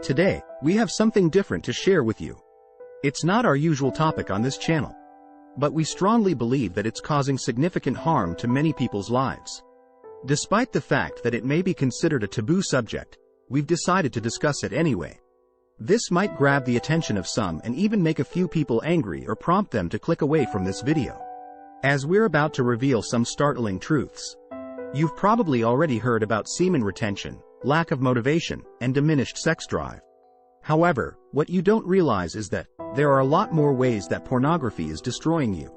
Today, we have something different to share with you. It's not our usual topic on this channel, but we strongly believe that it's causing significant harm to many people's lives. Despite the fact that it may be considered a taboo subject, we've decided to discuss it anyway. This might grab the attention of some and even make a few people angry or prompt them to click away from this video, as we're about to reveal some startling truths. You've probably already heard about semen retention, lack of motivation, and diminished sex drive. However, what you don't realize is that there are a lot more ways that pornography is destroying you.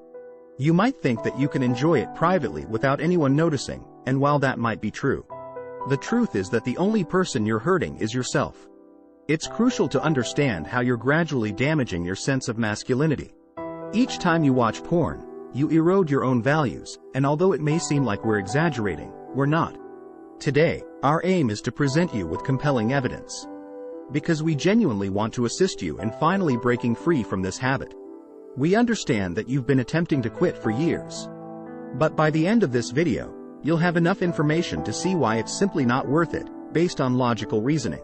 You might think that you can enjoy it privately without anyone noticing, and while that might be true, the truth is that the only person you're hurting is yourself. It's crucial to understand how you're gradually damaging your sense of masculinity. Each time you watch porn, you erode your own values, and although it may seem like we're exaggerating, we're not. Today, our aim is to present you with compelling evidence, because we genuinely want to assist you in finally breaking free from this habit. We understand that you've been attempting to quit for years, but by the end of this video, you'll have enough information to see why it's simply not worth it, based on logical reasoning.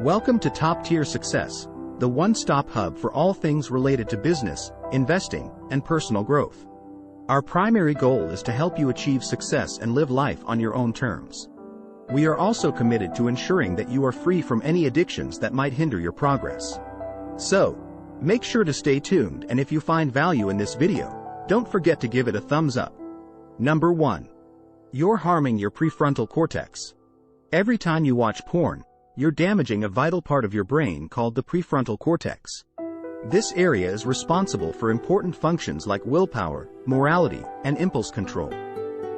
Welcome to Top Tier Success, the one-stop hub for all things related to business, investing, and personal growth. Our primary goal is to help you achieve success and live life on your own terms. We are also committed to ensuring that you are free from any addictions that might hinder your progress. So, make sure to stay tuned, and if you find value in this video, don't forget to give it a thumbs up. Number 1. You're harming your prefrontal cortex. Every time you watch porn, you're damaging a vital part of your brain called the prefrontal cortex. This area is responsible for important functions like willpower, morality, and impulse control.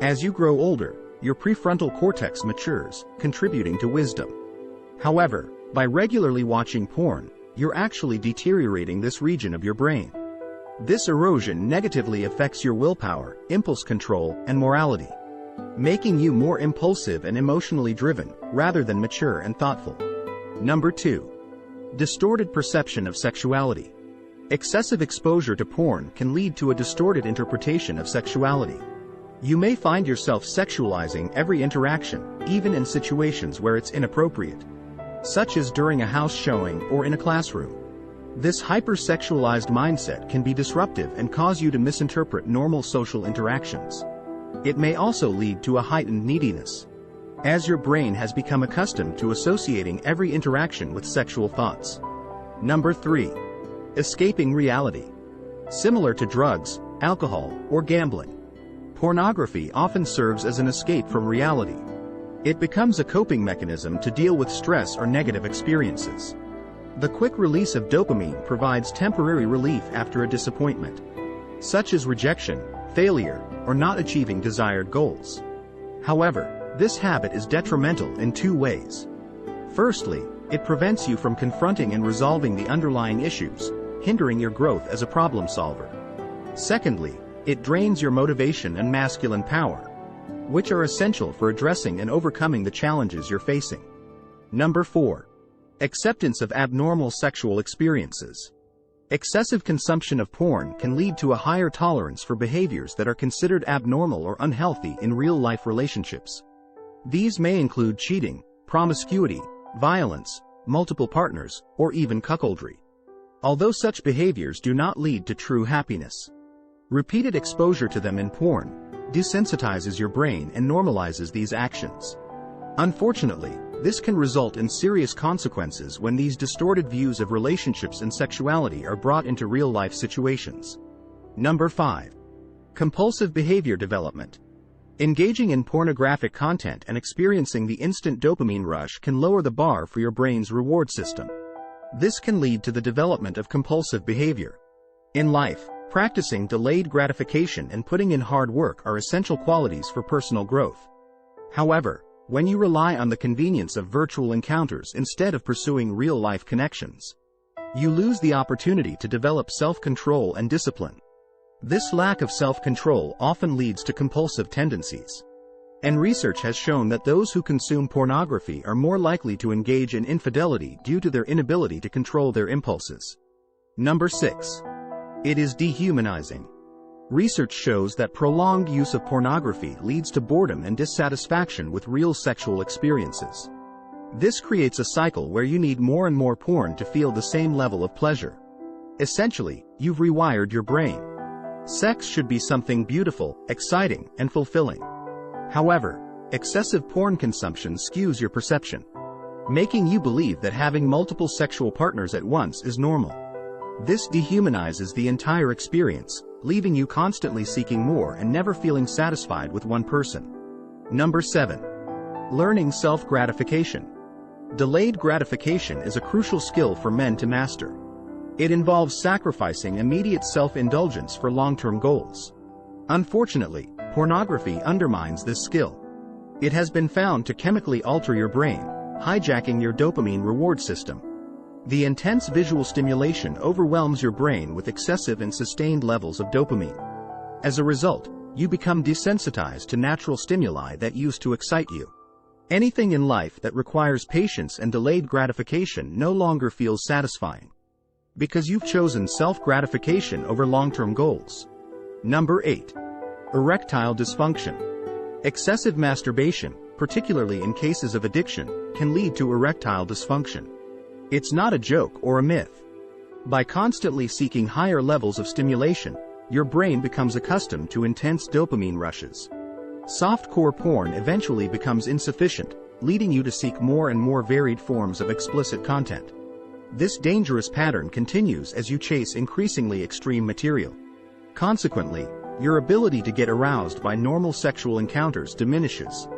As you grow older, your prefrontal cortex matures, contributing to wisdom. However, by regularly watching porn, you're actually deteriorating this region of your brain. This erosion negatively affects your willpower, impulse control, and morality, making you more impulsive and emotionally driven, rather than mature and thoughtful. Number 2. Distorted perception of sexuality. Excessive exposure to porn can lead to a distorted interpretation of sexuality. You may find yourself sexualizing every interaction, even in situations where it's inappropriate, such as during a house showing or in a classroom. This hypersexualized mindset can be disruptive and cause you to misinterpret normal social interactions. It may also lead to a heightened neediness, as your brain has become accustomed to associating every interaction with sexual thoughts. Number 3. Escaping reality. Similar to drugs, alcohol, or gambling, pornography often serves as an escape from reality. It becomes a coping mechanism to deal with stress or negative experiences. The quick release of dopamine provides temporary relief after a disappointment, such as rejection, failure, or not achieving desired goals. However, this habit is detrimental in 2 ways. Firstly, it prevents you from confronting and resolving the underlying issues, hindering your growth as a problem solver. Secondly, it drains your motivation and masculine power, which are essential for addressing and overcoming the challenges you're facing. Number 4. Acceptance of abnormal sexual experiences. Excessive consumption of porn can lead to a higher tolerance for behaviors that are considered abnormal or unhealthy in real-life relationships. These may include cheating, promiscuity, violence, multiple partners, or even cuckoldry. Although such behaviors do not lead to true happiness, repeated exposure to them in porn desensitizes your brain and normalizes these actions. Unfortunately, this can result in serious consequences when these distorted views of relationships and sexuality are brought into real-life situations. Number 5. Compulsive behavior development. Engaging in pornographic content and experiencing the instant dopamine rush can lower the bar for your brain's reward system. This can lead to the development of compulsive behavior. In life, practicing delayed gratification and putting in hard work are essential qualities for personal growth. However, when you rely on the convenience of virtual encounters instead of pursuing real-life connections, you lose the opportunity to develop self-control and discipline. This lack of self-control often leads to compulsive tendencies, and research has shown that those who consume pornography are more likely to engage in infidelity due to their inability to control their impulses. Number 6. It is dehumanizing. Research shows that prolonged use of pornography leads to boredom and dissatisfaction with real sexual experiences. This creates a cycle where you need more and more porn to feel the same level of pleasure. Essentially, you've rewired your brain. Sex should be something beautiful, exciting, and fulfilling. However, excessive porn consumption skews your perception, making you believe that having multiple sexual partners at once is normal. This dehumanizes the entire experience, leaving you constantly seeking more and never feeling satisfied with one person. Number 7. Learning self-gratification. Delayed gratification is a crucial skill for men to master. It involves sacrificing immediate self-indulgence for long-term goals. Unfortunately, pornography undermines this skill. It has been found to chemically alter your brain, hijacking your dopamine reward system. The intense visual stimulation overwhelms your brain with excessive and sustained levels of dopamine. As a result, you become desensitized to natural stimuli that used to excite you. Anything in life that requires patience and delayed gratification no longer feels satisfying, because you've chosen self-gratification over long-term goals. Number 8. Erectile dysfunction. Excessive masturbation, particularly in cases of addiction, can lead to erectile dysfunction. It's not a joke or a myth. By constantly seeking higher levels of stimulation, your brain becomes accustomed to intense dopamine rushes. Softcore porn eventually becomes insufficient, leading you to seek more and more varied forms of explicit content. This dangerous pattern continues as you chase increasingly extreme material. Consequently, your ability to get aroused by normal sexual encounters diminishes,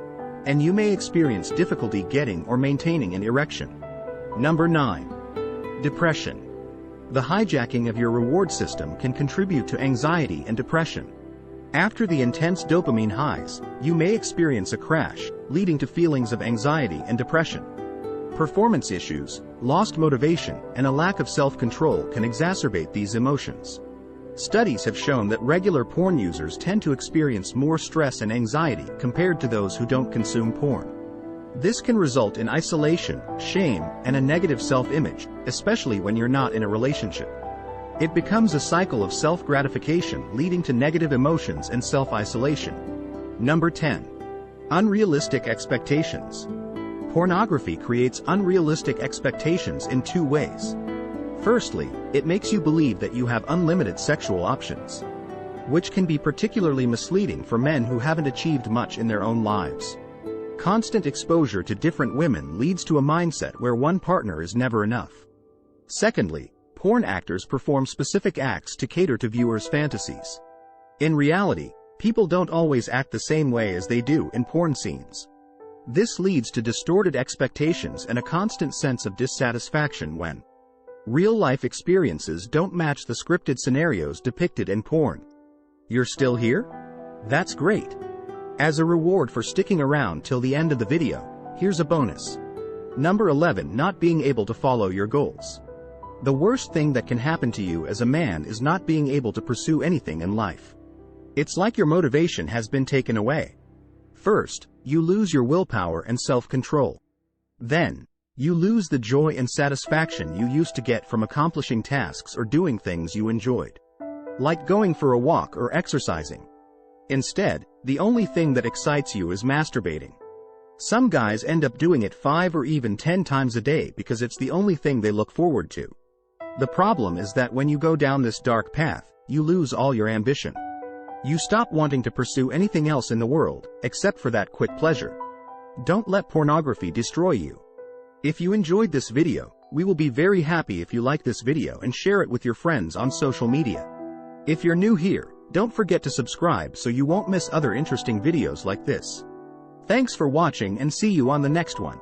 and you may experience difficulty getting or maintaining an erection. Number 9. Depression. The hijacking of your reward system can contribute to anxiety and depression. After the intense dopamine highs, you may experience a crash, leading to feelings of anxiety and depression. Performance issues, lost motivation, and a lack of self-control can exacerbate these emotions. Studies have shown that regular porn users tend to experience more stress and anxiety compared to those who don't consume porn. This can result in isolation, shame, and a negative self-image, especially when you're not in a relationship. It becomes a cycle of self-gratification leading to negative emotions and self-isolation. Number 10. Unrealistic expectations. Pornography creates unrealistic expectations in two ways. Firstly, it makes you believe that you have unlimited sexual options, which can be particularly misleading for men who haven't achieved much in their own lives. Constant exposure to different women leads to a mindset where one partner is never enough. Secondly, porn actors perform specific acts to cater to viewers' fantasies. In reality, people don't always act the same way as they do in porn scenes. This leads to distorted expectations and a constant sense of dissatisfaction when real-life experiences don't match the scripted scenarios depicted in porn. You're still here? That's great. As a reward for sticking around till the end of the video, here's a bonus. Number 11. Not being able to follow your goals. The worst thing that can happen to you as a man is not being able to pursue anything in life. It's like your motivation has been taken away. First, you lose your willpower and self-control. Then, you lose the joy and satisfaction you used to get from accomplishing tasks or doing things you enjoyed, like going for a walk or exercising. Instead, the only thing that excites you is masturbating. Some guys end up doing it 5 or even 10 times a day because it's the only thing they look forward to. The problem is that when you go down this dark path, you lose all your ambition. You stop wanting to pursue anything else in the world, except for that quick pleasure. Don't let pornography destroy you. If you enjoyed this video, we will be very happy if you like this video and share it with your friends on social media. If you're new here, don't forget to subscribe so you won't miss other interesting videos like this. Thanks for watching and see you on the next one.